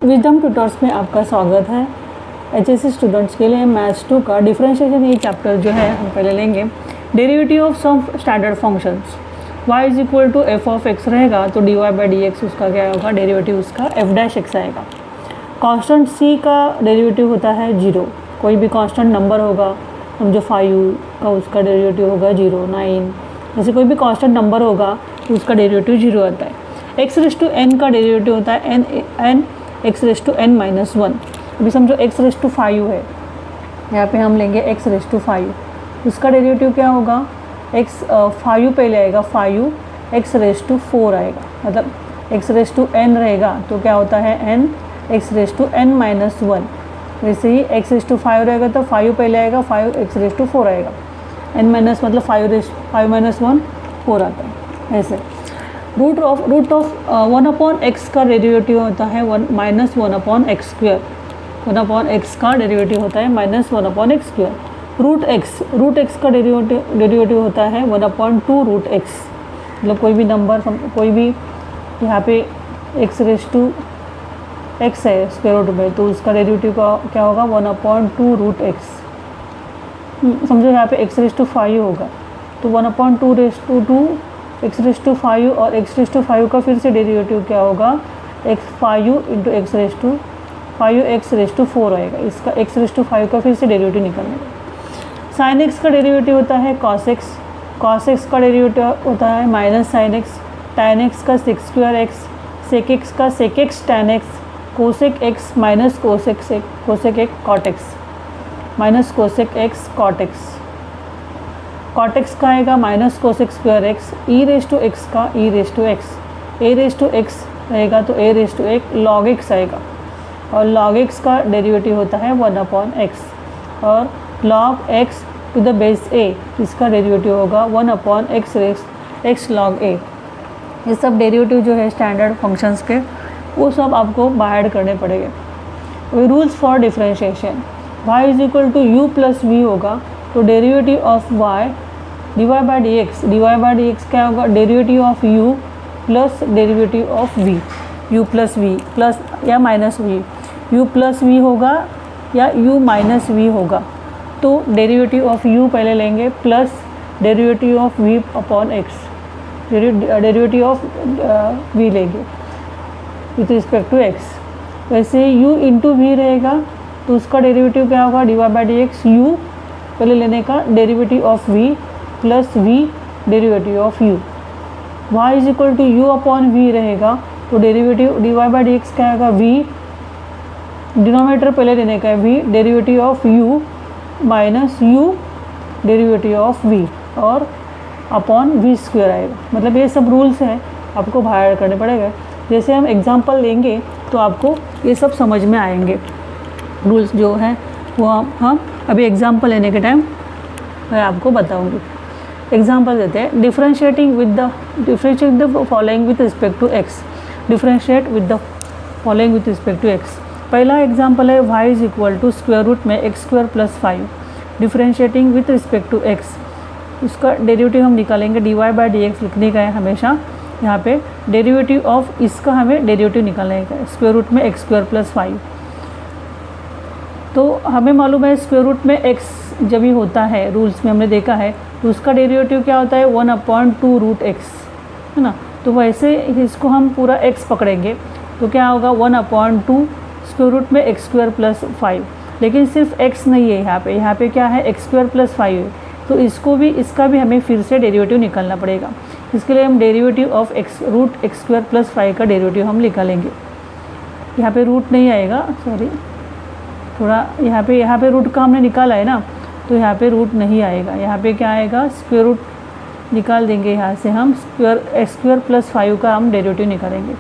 Wisdom tutors में आपका स्वागत है। एचएससी स्टूडेंट्स के लिए मैथ्स 2 का डिफरेंशिएशन ये चैप्टर जो है हम पहले लेंगे। Derivative of some standard functions y is equal to F of X रहेगा तो D Y by D X उसका क्या होगा, डेरिवेटिव उसका एफ डैश एक्स आएगा। कांस्टेंट c का डेरिवेटिव होता है 0। कोई भी कांस्टेंट नंबर होगा, हम जो 5 का उसका डेरिवेटिव होगा 0, 9, जैसे कोई भी कांस्टेंट नंबर होगा तो उसका डेरिवेटिव 0 आता है। x रेस टू n का डेरिवेटिव होता है n x raise to n minus 1। अभी समझो x रेस टू 5 है, यहाँ पे हम लेंगे x रेस टू 5, उसका डेरिवेटिव क्या होगा, x 5 पहले आएगा, 5 x रेस टू 4 आएगा, मतलब x रेस टू n रहेगा तो क्या होता है n x raise to n minus 1। वैसे ही x रेस टू 5 रहेगा तो 5 पहले आएगा, 5 x रेस टू 4 आएगा, n माइनस मतलब 5 माइनस 1 4 आता है। ऐसे रूट ऑफ 1 अपॉन एक्स का डेरिवेटिव होता है 1 minus 1 upon X square. 1 upon X का डेरिवेटिव होता है minus 1 upon X square. Root X का डेरिवेटिव होता है 1 अपॉन 2 रूट एक्स। मतलब कोई भी नंबर, कोई भी यहाँ पे एक्स रेस टू एक्स है स्क्वायर रूट में, तो उसका डेरिवेटिव क्या होगा 1 अपॉन 2 रूट एक्स। समझो यहाँ पे एक्स रेस टू 5 होगा तो 1 upon 2 raise to 2 X raise to 5 और एक्स रेस टू 5 का फिर से डेरिवेटिव क्या होगा, x5 into X raise to 5 X raise to 4 आएगा। इसका एक्स रेस टू 5 का फिर से डेरिवेटिव निकलने का। साइन एक्स का डेरिवेटिव होता है कॉस एक्स का डेरिवेटिव होता है minus sine x. Tan x का sec square x, sec x का sec x tan x, cosec x minus cosec x cot x minus cosec x cot x. Cot x का आएगा minus cosec square x. E raise to x का e raise to x, a raise to x रहेगा तो a raise to एक log x आएगा, और log x का derivative होता है 1 अपॉन एक्स, और log x to the base a इसका डेरिवेटिव होगा 1 upon x raise x log a. ये सब डेरिवेटिव जो है स्टैंडर्ड फंक्शंस के, वो सब आपको बाहर करने पड़ेंगे। Rules for differentiation, y is equal to u plus v होगा तो derivative of y d Y by D x क्या होगा, derivative of u plus derivative of v, u plus v plus या minus v, u plus v होगा या u minus we होगा। तो derivative of u पहले लेंगे plus derivative of v upon X, derivative of v लेंगे with respect to x। वैसे u into V रहेगा तो उसका डेरिवेटिव क्या होगा, D Y by D X u पहले लेने का derivative of v plus v derivative of u। y is equal to U upon v रहेगा तो derivative D Y by D x क्या आएगा, v डिनोमिनेटर पहले लेने का है v derivative of u minus u derivative of v और upon v square आएगा। मतलब ये सब रूल्स हैं, आपको बाहर करने पड़ेगा। जैसे हम एग्जांपल लेंगे तो आपको ये सब समझ में आएंगे। रूल्स जो है वो हम अभी एग्जांपल लेने के टाइम मैं आपको बताऊंगी। एग्जांपल देते हैं, differentiate the following with respect to x. Differentiate with the following with respect to x. पहला एग्जांपल है y is equal to square root में x square plus 5। Differentiating with respect to x, उसका derivative हम निकालेंगे, d Y by D x लिखने का है हमेशा। यहाँ पे डेरिवेटिव ऑफ इसका हमें डेरिवेटिव निकालने का है, स्क्वायर रूट में एक्स स्क्वायर प्लस 5। तो हमें मालूम है स्क्वायर रूट में x जब भी होता है, रूल्स में हमने देखा है, तो उसका डेरिवेटिव क्या होता है 1 अपॉन 2 रूट एक्स, है ना। तो वैसे इसको हम पूरा x पकड़ेंगे तो क्या होगा 1 अपॉन 2 स्क्वायर रूट में एक्स स्क्वायर प्लस 5। लेकिन सिर्फ x नहीं है यहाँ पे क्या है एक्स स्क्वायर प्लस 5 है, तो इसका भी हमें फिर से डेरिवेटिव निकालना पड़ेगा। इसके लिए हम derivative of X root x square plus 5 का डेरिवेटिव हम निकालेंगे। यहाँ पे रूट नहीं आएगा, सॉरी, थोड़ा यहाँ पे रूट का हमने निकाला है ना, तो यहाँ पे रूट नहीं आएगा। यहाँ पे क्या आएगा, स्क्वायर रूट निकाल देंगे। यहाँ से हम एक्स स्क्वायर प्लस 5 का हम डेरिवेटिव निकालेंगे।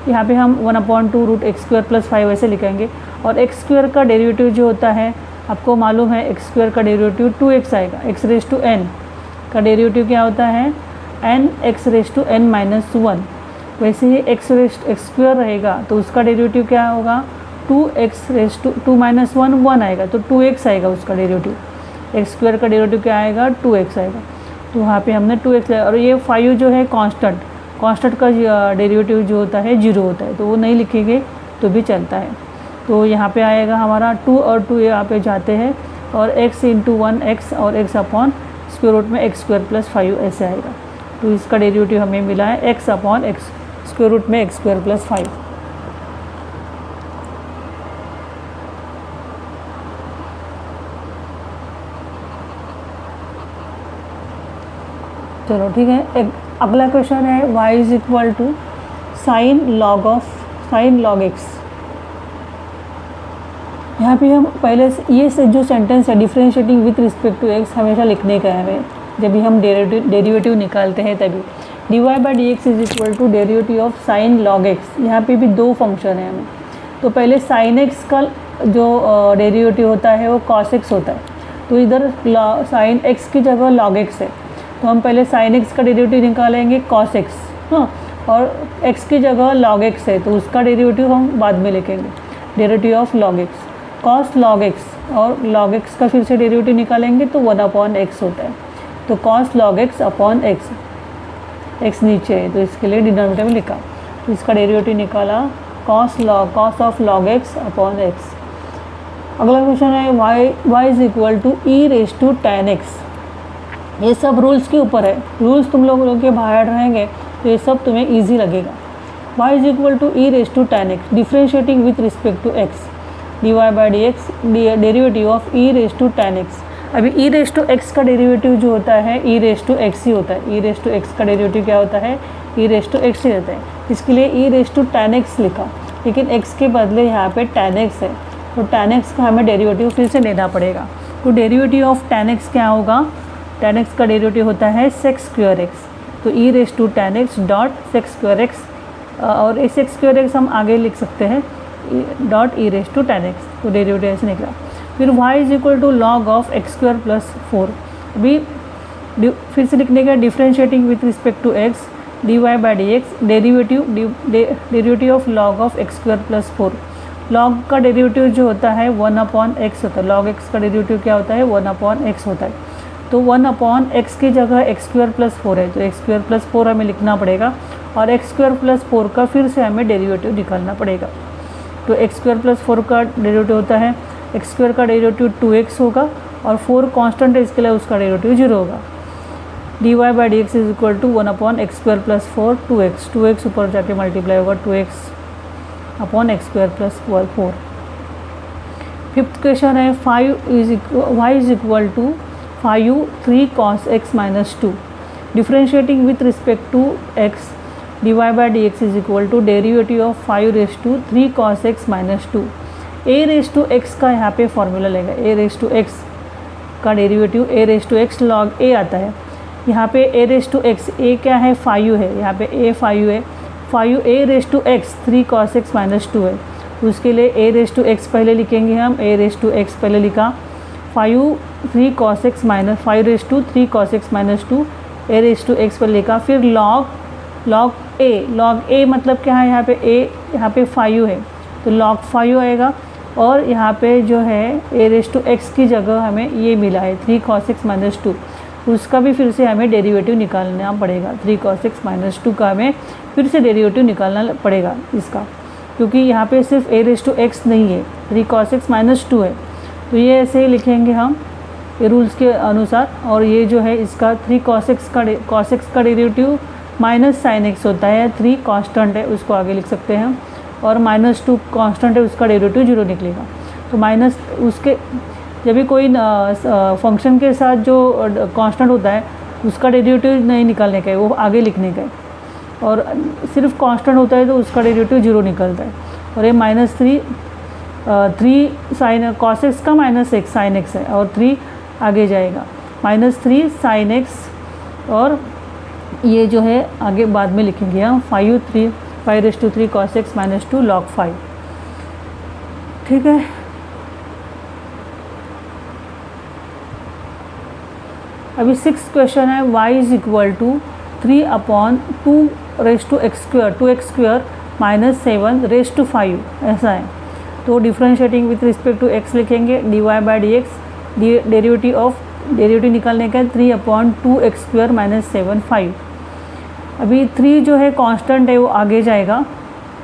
यहाँ पे हम 1 upon 2 root x square plus 5 ऐसे लिखेंगे। और एक्स स्क्वायर का डेरिवेटिव जो होता है आपको मालूम है, एक्स स्क्वायर का डेरिवेटिव 2x आएगा। एक्स रेस टू n का डेरिवेटिव क्या होता है, n x raise to n minus 1। वैसे ही एक्स स्क्वायर रहेगा तो उसका डेरिवेटिव क्या होगा, 2x रेस टू 2 माइनस 1 आएगा, तो 2x आएगा उसका डेरिवेटिव। एक्स स्क्वायर का डेरिवेटिव क्या आएगा, 2x आएगा। तो वहाँ पे हमने 2x लिया। और ये 5 जो है कांस्टेंट का डेरिवेटिव जो होता है 0 होता है, तो वो नहीं लिखेंगे, तो भी चलता है। तो यहाँ पे आएगा हमारा 2 और 2 यहाँ पे जाते हैं और x इंटू 1x और x अपॉन स्क्वायर रूट में x² + 5 ऐसे आएगा। तो इसका डेरिवेटिव हमें मिला है x upon x square root में x² + 5। चलो ठीक है, एक अगला क्वेश्चन है y = sin log x। यहाँ पे हम पहले ये से जो सेंटेंस है differentiating with respect to x हमेशा लिखने का है हमें, जब भी हम डेरिवेटिव निकालते हैं तभी। dy/dx = derivative of sin log x। यहाँ पे भी दो फंक्शन है हमें, तो पहले sin x का जो डेरिवेटिव होता है वो cos x होता है, तो इधर sin x की जगह log x है, तो हम पहले sin x का डेरिवेटिव निकालेंगे cos x, हाँ, और x की जगह log x है तो उसका डेरिवेटिव हम बाद में लिखेंगे, derivative of log x। cos log x और log x का फिर से डेरिवेटिव निकालेंगे तो 1/x होता है, तो cos log x upon x नीचे है तो इसके लिए डिनोमिनेटर में लिखा, तो इसका डेरिवेटिव निकाला cos of log x upon x। अगला क्वेश्चन है y = e tan x। ये सब रूल्स के ऊपर है, रूल्स तुम लोगों के बाहर रहेंगे तो ये सब तुम्हें इजी लगेगा। y = e tan x differentiating with respect to x, dy/dx derivative of e tan x। अभी e(x) का डेरिवेटिव जो होता है e(x) ही होता है, e(x) का डेरिवेटिव क्या होता है, e(x) ही रहता है, इसके लिए e(tan x) लिखा, लेकिन x के बदले यहाँ पे tan x है, तो tan x का हमें डेरिवेटिव फिर से लेना पड़ेगा। तो डेरिवेटिव ऑफ tan x क्या होगा, tan x का डेरिवेटिव होता है sec²x, तो e(tan x) डॉट sec²x, और इस sec²x हम आगे लिख सकते हैं डॉट e(tan x), तो डेरिवेटिव ऐसे निकला। फिर y = log ऑफ x² + 4। अभी फिर से लिखने का differentiating with respect to x, dy/dx derivative of log of x² + 4। log का डेरिवेटिव जो होता है 1/x होता है, log x का डेरिवेटिव क्या होता है 1/x होता है, तो 1/x की जगह x² + 4 है, तो x² + 4 हमें लिखना पड़ेगा और x² + 4 का फिर से हमें डेरिवेटिव निकालना पड़ेगा। तो x² + 4 का डेरिवेटिव होता है x² का डेरिवेटिव 2x होगा और 4 कांस्टेंट है, इसके लिए उसका डेरिवेटिव 0 होगा। dy/dx = 1/x² + 4 2x ऊपर जाके मल्टीप्लाई होगा 2x/x² + 4। फिफ्थ क्वेश्चन है y = 5u3 cos x - 2 differentiating with respect to x, dy/dx = derivative of 5(3 cos x - 2। a(x) का यहाँ पे फॉर्मूला लेगा, a(x) का डेरिवेटिव a(x) log a आता है, यहाँ पे a(x) a क्या है 5u है, यहाँ पे a 5u है, 5u a(x) 3 cos x - 2 है, तो उसके लिए a(x) पहले लिखेंगे हम, a(x) पहले लिखा 5u 3 cos x - 5(3 cos x - 2 a(x) पर लिखा, फिर log a मतलब क्या है, यहाँ पे a यहाँ पे 5u है तो log 5u आएगा, और यहाँ पे जो है a(x) की जगह हमें ये मिला है 3 cos x - 2, उसका भी फिर से हमें डेरिवेटिव निकालना पड़ेगा, 3 cos x - 2 का हमें फिर से डेरिवेटिव निकालना पड़ेगा इसका, क्योंकि यहाँ पे सिर्फ a(x) नहीं है, 3 cos x - 2 है, तो ये ऐसे ही लिखेंगे हम ये रूल्स के अनुसार। और ये जो है इसका 3 cos x का डेरिवेटिव माइनस sin x होता है, 3 कांस्टेंट है उसको आगे लिख सकते हैं, और -2 कांस्टेंट है उसका डेरिवेटिव 0 निकलेगा। तो माइनस उसके जब भी कोई फंक्शन के साथ जो कांस्टेंट होता है उसका डेरिवेटिव नहीं निकालने का है, वो आगे लिखने का है, और सिर्फ कांस्टेंट होता है तो उसका डेरिवेटिव 0 निकलता है। और ये -3 sin cos x का -1 sin x है, और 3 आगे जाएगा, -3 sin x, और ये जो है आगे बाद में लिखेंगे हम 5(3 cos x - 2 log 5। ठीक है, अभी 6th क्वेश्चन है y = 3/2x² - 7 ऐसा है, तो differentiating with respect to x लिखेंगे, dy/dx डेरिवेटिव निकालने का 3/2x² - 7 5। अभी 3 जो है कांस्टेंट है वो आगे जाएगा,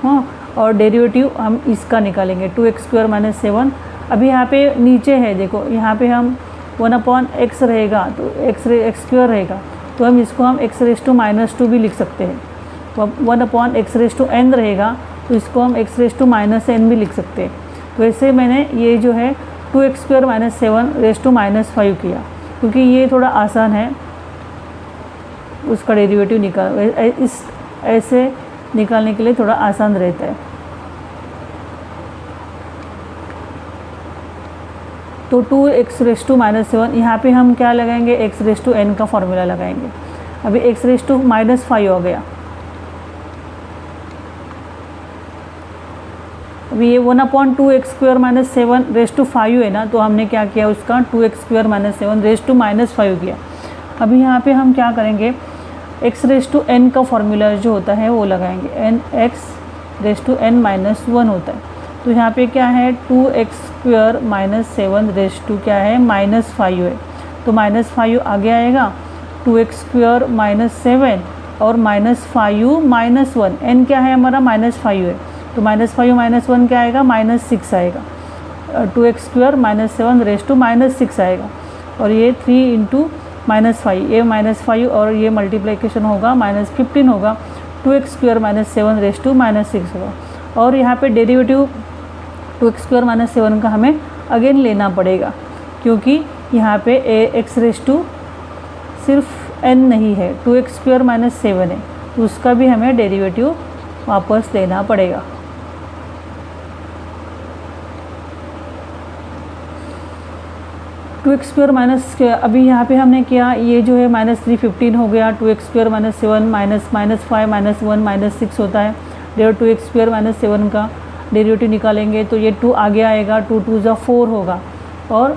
हाँ, और डेरिवेटिव हम इसका निकालेंगे 2x² - 7। अभी यहाँ पे नीचे है, देखो यहाँ पे हम 1/x रहेगा तो x² रहेगा, तो हम इसको हम x⁻² भी लिख सकते हैं। तो अब 1/x⁻n रहेगा तो इसको हम x⁻n भी लिख सकते हैं। तो ऐसे मैंने ये जो है 2x² - 7 किया, क्योंकि ये थोड़ा आसान है उसका डेरिवेटिव निकाल, इस ऐसे निकालने के लिए थोड़ा आसान रहता है। तो 2x⁻⁻7 यहाँ पे हम क्या लगाएंगे, x⁻n का फॉर्मूला लगाएंगे। अभी x⁻5 हो गया, अभी ये 1/2x² - 7 है ना, तो हमने क्या किया उसका 2x² - 7 किया। अभी यहाँ पे हम क्या करेंगे, x⁻n का फॉर्मूला जो होता है वो लगाएंगे, x⁻n - 1 होता है। तो यहाँ पे क्या है 2x² - 7 क्या है -5 है, तो -5 आगे आएगा, 2x² - 7 और -5 - 1, n क्या है हमारा -5 है, तो -5 - 1 क्या आएगा -6 आएगा, 2x² - 7 -6 आएगा। और ये 3 × -5, ये -5 और ये मल्टीप्लिकेशन होगा -15 होगा, 2x² - 7 -6 होगा। और यहाँ पे डेरिवेटिव 2x² - 7 का हमें अगेन लेना पड़ेगा, क्योंकि यहाँ पे x⁻⁻ सिर्फ n नहीं है, 2x² - 7 है, तो उसका भी हमें डेरिवेटिव वापस लेना पड़ेगा। अभी यहाँ पे हमने किया, ये जो है -315 हो गया, 2x² - 7 -5 - 1 -6 होता है। 2x² - 7 का डेरिवेटिव निकालेंगे तो ये 2 आगे आएगा, 2 2 = 4 होगा, और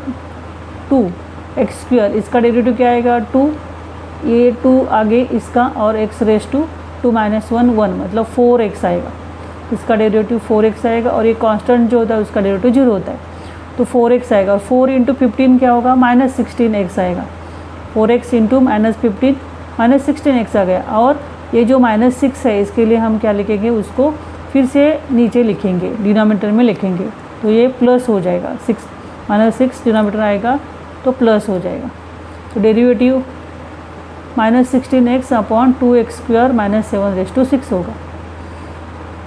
2x², इसका डेरिवेटिव क्या आएगा 2, ये 2 आगे इसका, और x⁻2 - 1 मतलब 4x आएगा, इसका डेरिवेटिव 4x आएगा। और ये कांस्टेंट जो होता है उसका डेरिवेटिव 0 होता है, तो 4x आएगा, और 4 × 15 क्या होगा -16x आएगा, 4x × -15 -16x आ गया। और ये जो -6 है इसके लिए हम क्या लिखेंगे, उसको फिर से नीचे लिखेंगे, डिनोमिनेटर में लिखेंगे, तो ये प्लस हो जाएगा, 6 डिनोमिनेटर आएगा तो प्लस हो जाएगा। तो डेरिवेटिव -16x / 2x² - 7 होगा।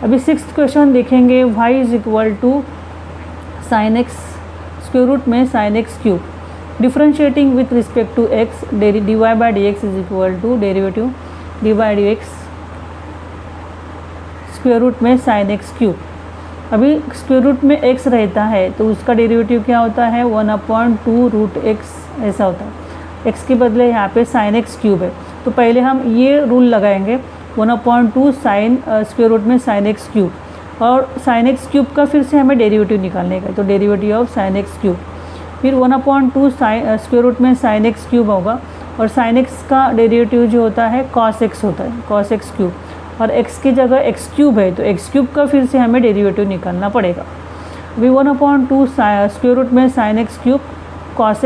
अभी 6th क्वेश्चन देखेंगे, y = sin x square root में sin x³ differentiating with respect to x, dy/dx = derivative dy/dx square root में sin x³। अभी स्क्वायर रूट में x रहता है तो उसका डेरिवेटिव क्या होता है 1/2√x ऐसा होता है, x के बदले यहाँ पे sin x³ है, तो पहले हम ये रूल लगाएंगे 1/2 sin स्क्वायर रूट में sin x³, और sin x³ का फिर से हमें डेरिवेटिव निकालने का है, तो डेरिवेटिव ऑफ sin x³, फिर 1/2 स्क्वायर रूट में sin x³ होगा, और sin x का डेरिवेटिव जो होता है cos x होता है, cos x³, और x की जगह x³ है तो x³ का फिर से हमें डेरिवेटिव निकालना पड़ेगा। अभी 1/2 स्क्वायर रूट में sin x³ cos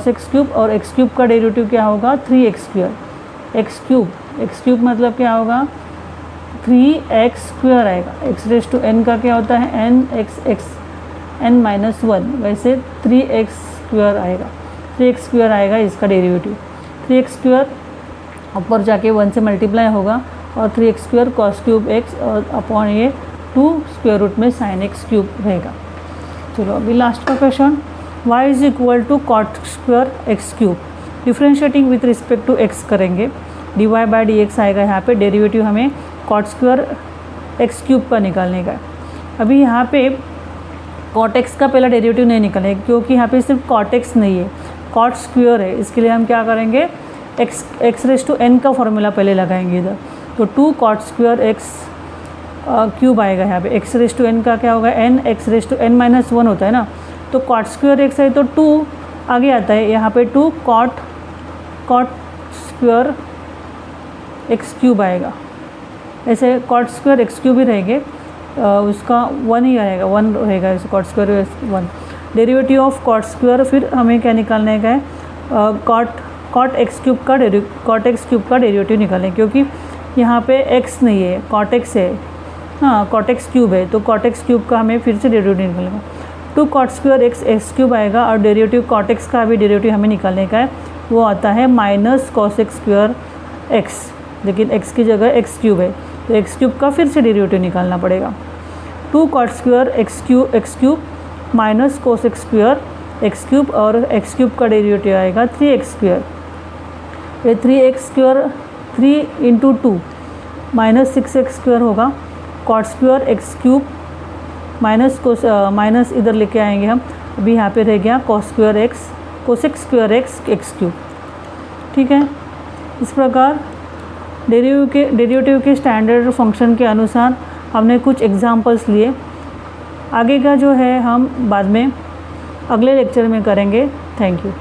x³ और x³ का डेरिवेटिव क्या होगा 3x², x³ मतलब क्या होगा 3x² आएगा, x⁻n का क्या होता है n -1, वैसे 3x² आएगा, 3x² आएगा इसका डेरिवेटिव, 3x² ऊपर जाके 1 से मल्टीप्लाई होगा, और 3x² cos³ x और अपॉन ये 2 स्क्वायर रूट में sin x³ रहेगा। चलो अभी लास्ट का question, y = cot² x³ differentiating with respect to x करेंगे, dy/dx आएगा, यहाँ पे डेरिवेटिव हमें cot² x³ का निकालने का है। अभी यहाँ पे cot x का पहला डेरिवेटिव नहीं निकालेंगे, क्योंकि यहाँ पे सिर्फ cot x नहीं है, cot² है, इसके लिए हम क्या करेंगे x⁻n का फॉर्मूला पहले लगाएंगे इधर, तो 2 cot² x³ आएगा, यहाँ पे x⁻n का क्या होगा n, x⁻n - 1 होता है ना, तो cot² x है तो 2 आगे आता है, यहाँ पे 2 cot² x³ आएगा, ऐसे cot² x³ ही रहेंगे, उसका 1 ही आएगा, 1 रहेगा इस cot² 1। डेरिवेटिव ऑफ cot², फिर हमें क्या निकालने का है cot x³ का डेरिवेटिव निकालें, क्योंकि यहाँ पे x नहीं है cot x है, हाँ कॉट एक्स क्यूब है, तो कॉट एक्स क्यूब का हमें फिर से डेरिवेटिव निकलेगा। 2 cot square x x cube आएगा और डेरिवेटिव कॉट एक्स का भी डेरिवेटिव हमें निकालने का है, वो आता है minus cos x square x, लेकिन एक्स की जगह एक्स क्यूब है तो एक्स क्यूब का फिर से डेरिवेटिव निकालना पड़ेगा। 2 cot square x cube minus cos x square x cube, और एक्स क्यूब का डेरिवेटिव आएगा 3x स्क्वायर। ये 3x स्क्वायर 3 इंटू 2 माइनस 6x स्क्वायर होगा। Cot square x cube minus cos minus इधर लेके आएंगे हम, अभी यहाँ पे रह गया cos square x cosec square x x cube. ठीक है, इस प्रकार डेरिवेटिव के स्टैंडर्ड फंक्शन के अनुसार हमने कुछ एग्जांपल्स लिए। आगे का जो है हम बाद में अगले लेक्चर में करेंगे। Thank you.